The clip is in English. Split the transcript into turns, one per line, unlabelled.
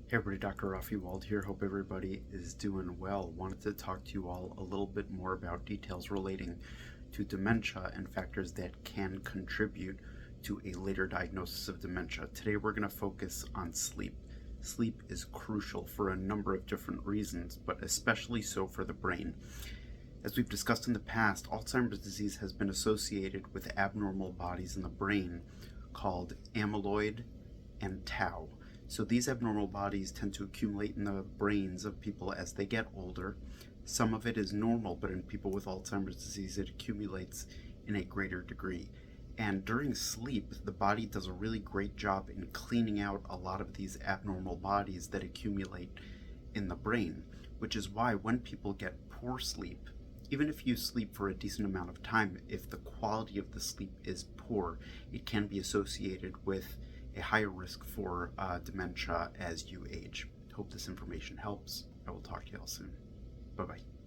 Hey everybody, Dr. Raphi Wald here. Hope everybody is doing well. Wanted to talk to you all a little bit more about details relating to dementia and factors that can contribute to a later diagnosis of dementia. Today we're going to focus on sleep. Sleep is crucial for a number of different reasons, but especially so for the brain. As we've discussed in the past, Alzheimer's disease has been associated with abnormal bodies in the brain called amyloid and tau. So these abnormal bodies tend to accumulate in the brains of people as they get older. Some of it is normal, but in people with Alzheimer's disease, it accumulates in a greater degree. And during sleep, the body does a really great job in cleaning out a lot of these abnormal bodies that accumulate in the brain, which is why when people get poor sleep, even if you sleep for a decent amount of time, if the quality of the sleep is poor, it can be associated with a higher risk for dementia as you age. Hope this information helps. I will talk to you all soon. Bye-bye.